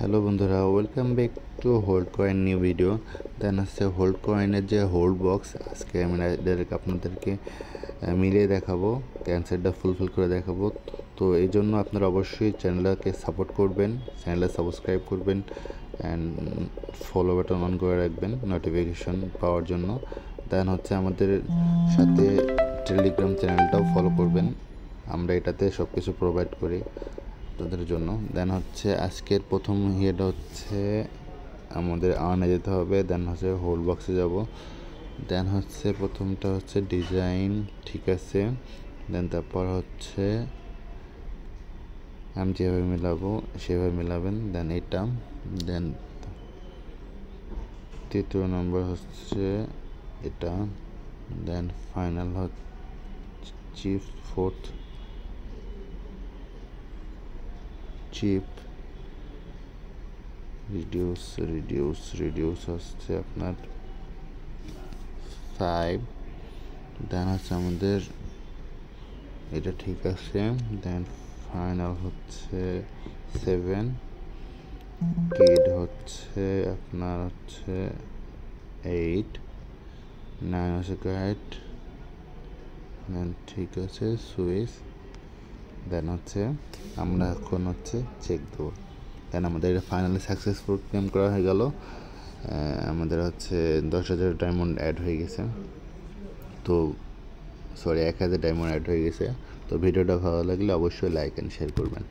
Hello বন্ধুরা, welcome back to hold coin new video. দেন হচ্ছে হোল্ড কয়েনের যে হোল্ড বক্স, আজকে আমি আপনাদেরকে মিলিয়ে দেখাবো, ক্যান্সারটা ফুলফিল করে দেখাবো। তো এই জন্য আপনারা অবশ্যই চ্যানেলটাকে সাপোর্ট করবেন, চ্যানেলটা সাবস্ক্রাইব করবেন অ্যান্ড ফলো বাটন অন করে রাখবেন নোটিফিকেশন পাওয়ার জন্য। দেন হচ্ছে আমাদের সাথে টেলিগ্রাম চ্যানেলটাও ফলো করবেন, আমরা এটাতে সব কিছু প্রোভাইড করি তাদের জন্য। দেন হচ্ছে আজকের প্রথম ইয়েটা হচ্ছে আমাদের আর্নে যেতে হবে, দেন হচ্ছে হোল্ড বক্সে যাব। দেন হচ্ছে প্রথমটা হচ্ছে ডিজাইন, ঠিক আছে। দেন তারপর হচ্ছে আমি যেভাবে মিলাবো সেভাবে মিলাবেন। দেন এটা, দেন তৃতীয় নম্বর হচ্ছে এটা, দেন ফাইনাল হচ্ছে ফোর্থ চিপ রিডিউস হচ্ছে আপনার 5। দেন হচ্ছে আমাদের এটা ঠিক আছে। দেন ফাইনাল হচ্ছে 7, কিড হচ্ছে আপনার হচ্ছে 8, 9 হচ্ছে গাইড। দেন ঠিক আছে সুইচ। দেন হচ্ছে আমরা এখন হচ্ছে চেক দেবো। দেন আমাদের এটা ফাইনালি সাকসেসফুল ক্লেম করা হয়ে গেল। আমাদের হচ্ছে 10,000 ডায়মন্ড অ্যাড হয়ে গেছে। তো 1000 ডায়মন্ড অ্যাড হয়ে গেছে। তো ভিডিওটা ভালো লাগলে অবশ্যই লাইক অ্যান্ড শেয়ার করবেন।